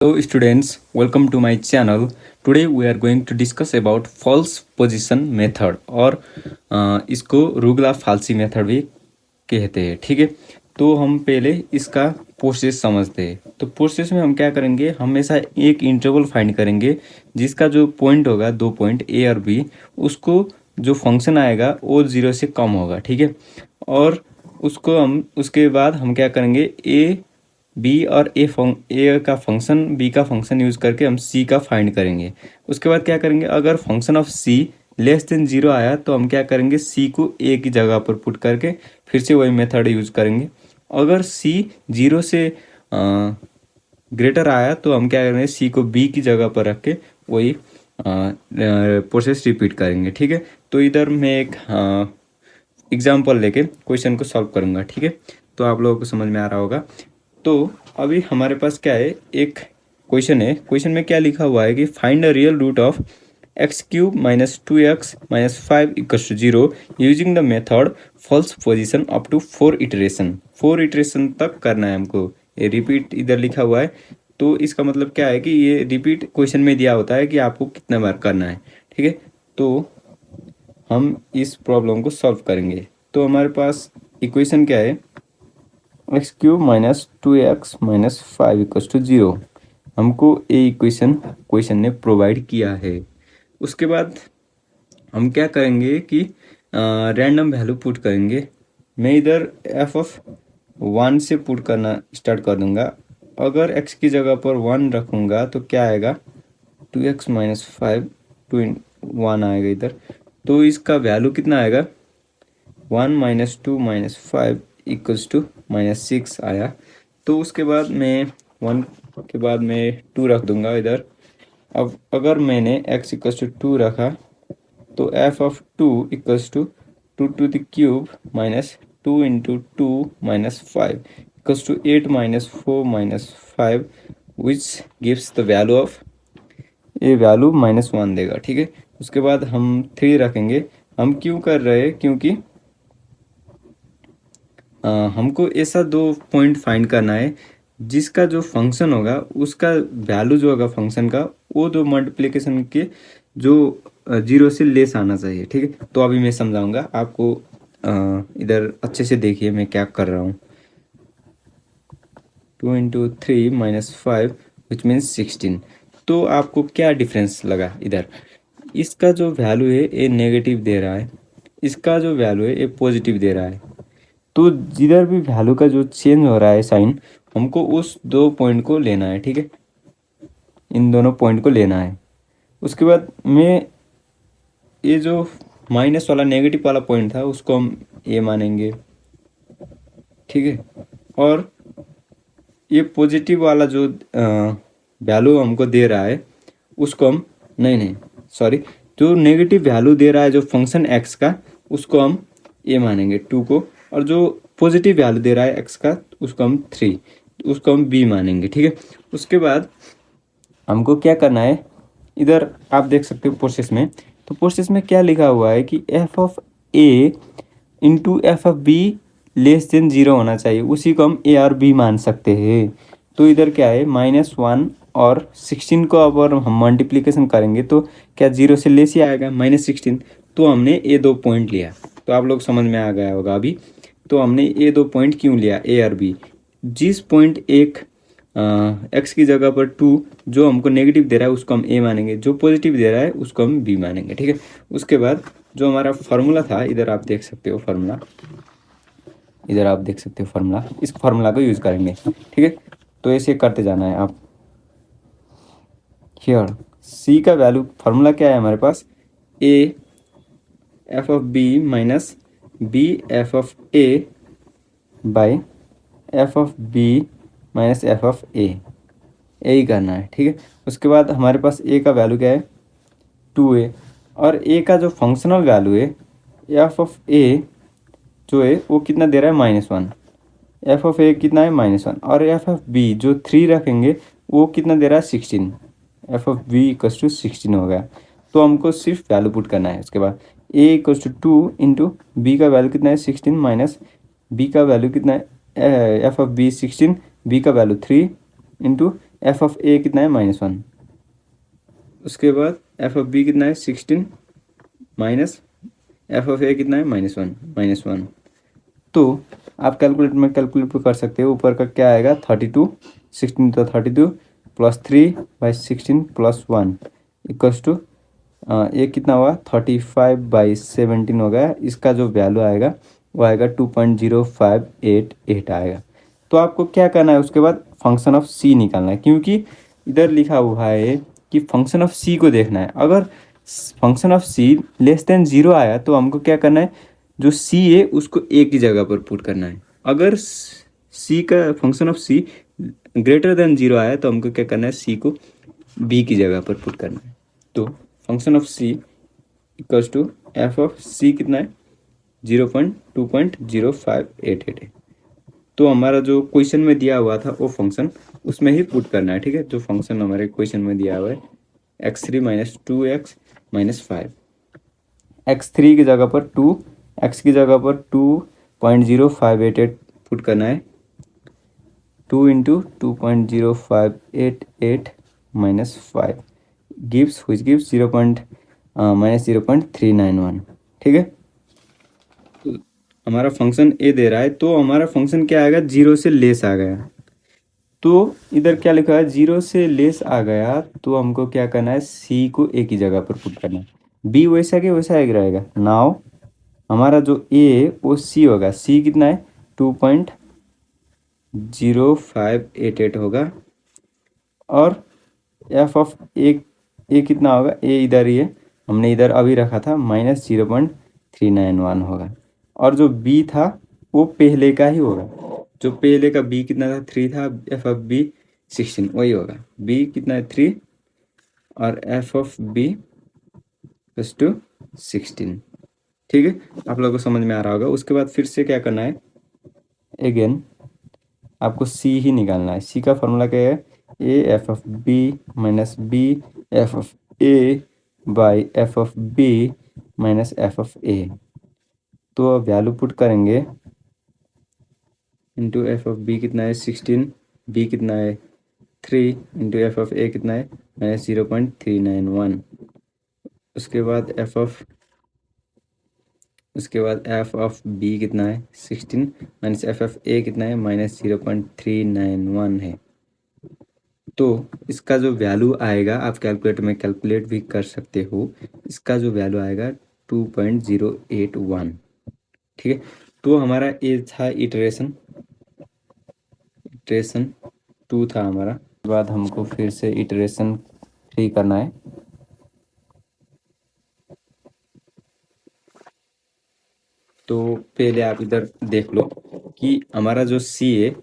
Hello students, welcome to my channel. Today we are going to discuss about false position method और इसको रूगला फाल्सी method भी कहते हैं। ठीक है, तो हम पहले इसका प्रोसेस समझते हैं। तो प्रोसेस में हम क्या करेंगे, हमेशा एक इंटरवल फाइंड करेंगे जिसका जो पॉइंट होगा, दो पॉइंट ए और बी, उसको जो फंक्शन आएगा वो जीरो से कम होगा। ठीक है, और उसके बाद हम क्या करेंगे, बी और ए का फंक्शन, बी का फंक्शन यूज़ करके हम सी का फाइंड करेंगे। उसके बाद क्या करेंगे, अगर function of c less than zero आया तो हम क्या करेंगे, सी को ए की जगह पर पुट करके फिर से वही मेथड यूज़ करेंगे। अगर सी जीरो से ग्रेटर आया तो हम क्या करेंगे, सी को बी की जगह पर रख के वही प्रोसेस रिपीट करेंगे। ठीक है, तो इधर मैं एक एग्जाम्पल लेके क्वेश्चन को सॉल्व करूँगा। ठीक है, तो आप लोगों को समझ में आ रहा होगा। तो अभी हमारे पास क्या है, एक क्वेश्चन है। क्वेश्चन में क्या लिखा हुआ है कि find the real root of x cube minus 2x minus 5 equals to zero using the method false position up to 4 iteration. 4 iteration तक करना है हमको। ये रिपीट इधर लिखा हुआ है, तो इसका मतलब क्या है कि ये रिपीट क्वेश्चन में दिया होता है कि आपको कितना बार करना है। ठीक है, तो हम इस प्रॉब्लम को सॉल्व करेंगे। तो हमारे पास इक्वेशन क्या है, x cube minus 2x minus 5 equals to zero. हमको ये इक्वेशन क्वेश्चन ने प्रोवाइड किया है। उसके बाद हम क्या करेंगे कि रैंडम वैल्यू पुट करेंगे। मैं इधर एफ ऑफ 1 से पुट करना स्टार्ट कर दूंगा। अगर x की जगह पर 1 रखूँगा तो क्या आएगा, 2x माइनस 5 1 आएगा इधर। तो इसका वैल्यू कितना आएगा, 1 minus 2 minus 5 equals to minus 6 आया। तो उसके बाद मैं 1 के बाद मैं 2 रख दूंगा इधर। अब अगर मैंने x इक्वल्स टू 2 रखा तो f of 2 equals to 2 to the cube minus 2 into 2 minus 5 equals to 8 minus 4 minus 5 which gives the value of, ये वैल्यू -1 देगा। ठीक है, उसके बाद हम 3 रखेंगे। हम क्यों कर रहे हैं, क्योंकि हमको ऐसा दो पॉइंट फाइंड करना है जिसका जो फंक्शन होगा उसका वैल्यू जो होगा फंक्शन का, वो दो मल्टीप्लिकेशन के जो जीरो से लेस आना चाहिए। ठीक है, तो अभी मैं समझाऊंगा आपको। इधर अच्छे से देखिए मैं क्या कर रहा हूँ। 2 इंटू 3 माइनस 5 विच मीन्स 16। तो आपको क्या डिफरेंस लगा, इधर इसका जो वैल्यू है ये नेगेटिव दे रहा है, इसका जो वैल्यू है ये पॉजिटिव दे रहा है। तो जिधर भी वैल्यू का जो चेंज हो रहा है साइन, हमको उस दो पॉइंट को लेना है। ठीक है, इन दोनों पॉइंट को लेना है। उसके बाद मैं ये जो माइनस वाला नेगेटिव वाला पॉइंट था उसको हम ए मानेंगे। ठीक है, और ये पॉजिटिव वाला जो वैल्यू हमको दे रहा है उसको हम नहीं सॉरी, जो नेगेटिव वैल्यू दे रहा है जो फंक्शन एक्स का, उसको हम ए मानेंगे 2 को। और जो पॉजिटिव वैल्यू दे रहा है एक्स का उसको हम 3, उसको हम बी मानेंगे। ठीक है, उसके बाद हमको क्या करना है, इधर आप देख सकते हो प्रोसेस में। तो प्रोसेस में क्या लिखा हुआ है कि F of A into F of be less than zero होना चाहिए, उसी को हम ए और बी मान सकते हैं। तो इधर क्या है, -1 और 16 को अब और हम मल्टीप्लिकेशन करेंगे तो क्या जीरो से लेस ही आएगा, -16। तो हमने ये दो पॉइंट लिया। तो आप लोग समझ में आ गया होगा अभी। तो हमने ये दो पॉइंट क्यों लिया, ए और बी। जिस पॉइंट एक एक्स की जगह पर 2 जो हमको नेगेटिव दे रहा है उसको हम ए मानेंगे, जो पॉजिटिव दे रहा है उसको हम बी मानेंगे। ठीक है, उसके बाद जो हमारा फार्मूला था, इधर आप देख सकते हो फार्मूला, इधर आप देख सकते हो फार्मूला, इस फार्मूला को यूज़ करेंगे। ठीक है, तो ऐसे करते जाना है आप। हियर सी का वैल्यू फार्मूला क्या है हमारे पास, A F of B minus B F of A by F of B minus F of A, यही करना है। ठीक है, उसके बाद हमारे पास ए का वैल्यू क्या है, 2a, और ए का जो फंक्शनल वैल्यू है एफ ऑफ ए जो है वो कितना दे रहा है, -1। एफ ऑफ ए कितना है, -1। और एफ ऑफ बी जो 3 रखेंगे वो कितना दे रहा है, 16। F of b equals to 16 हो गया। तो हमको सिर्फ वैल्यू पुट करना है। उसके बाद ए इक्वल्स टू 2 इंटू बी का वैल्यू कितना है, 16 माइनस बी का वैल्यू कितना है, एफ ऑफ बी 16, बी का वैल्यू 3 इंटू एफ ऑफ ए कितना है -1, उसके बाद एफ ऑफ बी कितना है 16 माइनस एफ ऑफ ए कितना है -1। तो आप कैलकुलेट कर सकते हो, ऊपर का क्या आएगा 32, 16 तो 32 प्लस 3/16 प्लस 1 इक्वल्स टू ये कितना हुआ 35/17 हो गया। इसका जो वैल्यू आएगा वो आएगा 2.0588 आएगा। तो आपको क्या करना है, उसके बाद फंक्शन ऑफ सी निकालना है, क्योंकि इधर लिखा हुआ है कि फंक्शन ऑफ सी को देखना है। अगर function of c less than 0 आया तो हमको क्या करना है, जो सी है उसको ए की जगह पर पुट करना है। अगर सी का function of C greater than 0 आया तो हमको क्या करना है, सी को बी की जगह पर पुट करना है। तो function of C equals to F of C कितना है 0.2.0588 है। तो हमारा जो क्वेश्चन में दिया हुआ था वो फंक्शन उसमें ही पुट करना है, ठीक है। जो फंक्शन हमारे क्वेश्चन में दिया हुआ है x3 - 2x - 5, x3 की जगह पर 2, x की जगह पर 2.0588 पुट करना है। 2 × 2.0588 - 5 गिव्स व्हिच गिव्स -0.391, ठीक है। तो हमारा फंक्शन ए दे रहा है, तो हमारा फंक्शन क्या आएगा 0 से लेस आ गया। तो इधर क्या लिखा है 0 से लेस आ गया, तो हमको क्या करना है, सी को ए की जगह पर पुट करना है। बी वैसा के वैसा एक रहेगा। नाउ हमारा जो ए वो सी होगा, सी कितना है 2.0588 होगा। और एफ ऑफ ए कितना होगा, ए इधर ही है, हमने इधर अभी रखा था -0.391 होगा। और जो बी था वो पहले का ही होगा, जो पहले का बी कितना था 3 था, एफ ऑफ बी 16 वही होगा। बी कितना है 3 और f of b plus two 16, ठीक है। आप लोगों को समझ में आ रहा होगा। उसके बाद फिर से क्या करना है, अगेन आपको सी ही निकालना है। सी का फॉर्मूला क्या है, A F of B minus B F of A by F of B minus F of A. तो वैल्यू पुट करेंगे इंटू एफ ऑफ बी कितना है 16, बी कितना है 3 इंटू एफ ऑफ ए कितना है -0.391। उसके बाद एफ ऑफ बी कितना है 16 माइनस एफ ऑफ ए कितना है -0.391 है। तो इसका जो वैल्यू आएगा आप कैलकुलेटर में कैलकुलेट भी कर सकते हो। इसका जो वैल्यू आएगा 2.081, ठीक है। तो हमारा ये था इटरेशन 2 था हमारा। उसके बाद हमको फिर से इटरेशन 3 करना है। तो पहले आप इधर देख लो कि हमारा जो सी है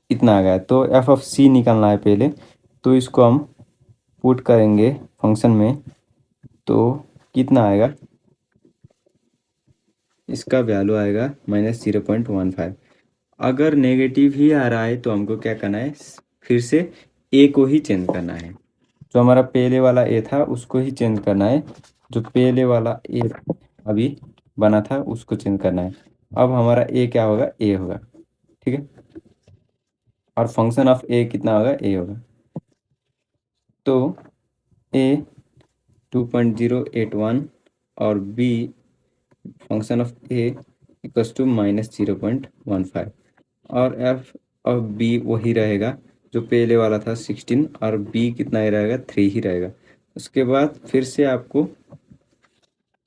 इतना आ गया, तो एफ ऑफ सी निकालना है पहले। तो इसको हम पुट करेंगे फंक्शन में, तो कितना आएगा, इसका वैल्यू आएगा -0.15। अगर नेगेटिव ही आ रहा है तो हमको क्या करना है, फिर से ए को ही चेंज करना है। जो हमारा पहले वाला ए था उसको ही चेंज करना है। जो पहले वाला ए अभी बना था उसको चेंज करना है। अब हमारा ए क्या होगा, ए होगा, ठीक है। और फंक्शन ऑफ ए कितना होगा, ए होगा। तो ए 2.081 और b function of a equals to -0.15। और एफ ऑफ बी वही रहेगा जो पहले वाला था 16, और बी कितना ही रहेगा 3 ही रहेगा। उसके बाद फिर से आपको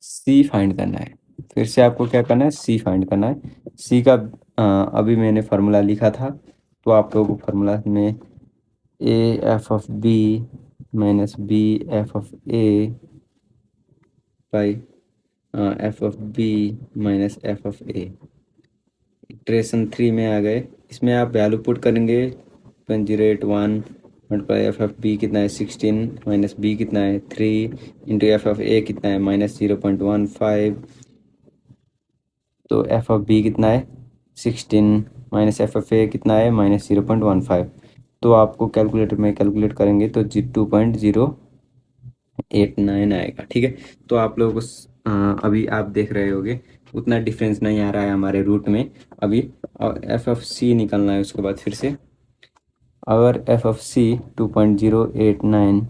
सी फाइंड करना है। फिर से आपको क्या करना है, सी फाइंड करना है। सी का अभी मैंने फार्मूला लिखा था, तो आप लोगों को फार्मूला में a F of B minus B F of A by F of B minus F of a iteration 3 में आ गए। इसमें आप वैल्यू पुट करेंगे 0.081 मल्टीप्लाई एफ ऑफ बी कितना है 16 माइनस बी कितना है 3 इंटू एफ ऑफ ए कितना है -0.15। तो एफ ऑफ बी कितना है 16 माइनस एफ ऑफ ए कितना है -0.15। तो आपको कैलकुलेटर में कैलकुलेट करेंगे तो 2.089 आएगा, ठीक है। तो आप लोगों को अभी आप देख रहे होगे उतना डिफरेंस नहीं आ रहा है हमारे रूट में अभी। और एफ ऑफ सी निकालना है उसके बाद फिर से। अगर f of c 2.089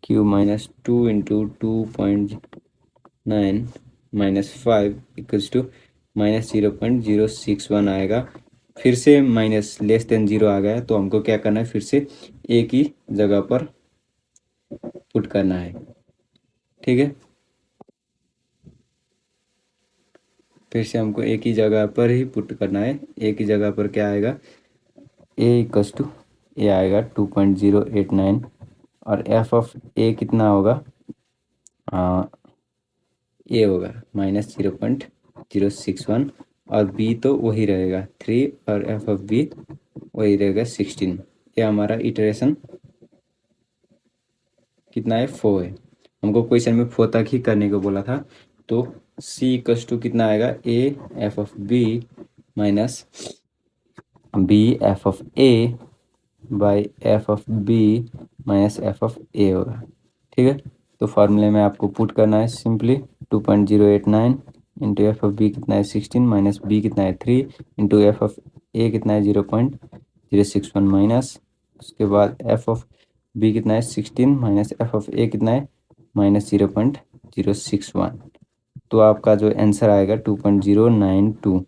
cube minus 2 into 2.9 minus 5 equals to minus 0.061 आएगा। फिर से माइनस लेस देन 0 आ गया, तो हमको क्या करना है, फिर से एक ही जगह पर पुट करना है। ठीक है, फिर से हमको एक ही जगह पर ही पुट करना है। एक ही जगह पर क्या आएगा, ए इक्वल्स टू ए आएगा 2.089 और एफ ऑफ ए कितना होगा, ए होगा माइनस 0.061 और बी तो वही रहेगा 3 और एफ ऑफ बी वही रहेगा 16। ये हमारा इटरेशन कितना है, 4 है। हमको क्वेश्चन में 4 तक ही करने को बोला था, तो सी इक्वल्स टू कितना आएगा, A F of B minus B F of A by F of B minus F of A होगा। ठीक है, तो फार्मूले में आपको पुट करना है simply 2.089 into F of B कितना है 16 माइनस बी कितना है 3 इंटू एफ ऑफ ए कितना है 0.061 माइनस उसके बाद एफ ऑफ बी कितना है 16 माइनस एफ ऑफ ए कितना है माइनस 0.061। तो आपका जो आंसर आएगा 2.092।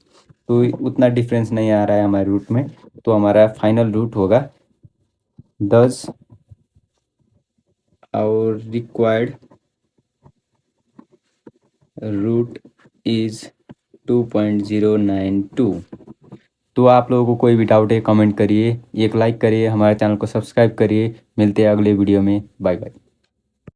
तो उतना डिफरेंस नहीं आ रहा है हमारे रूट में, तो हमारा फाइनल रूट होगा 10 और रिक्वायर्ड रूट इज 2.092। तो आप लोगों को कोई भी डाउट है कमेंट करिए, एक लाइक करिए, हमारे चैनल को सब्सक्राइब करिए। मिलते हैं अगले वीडियो में, बाय बाय।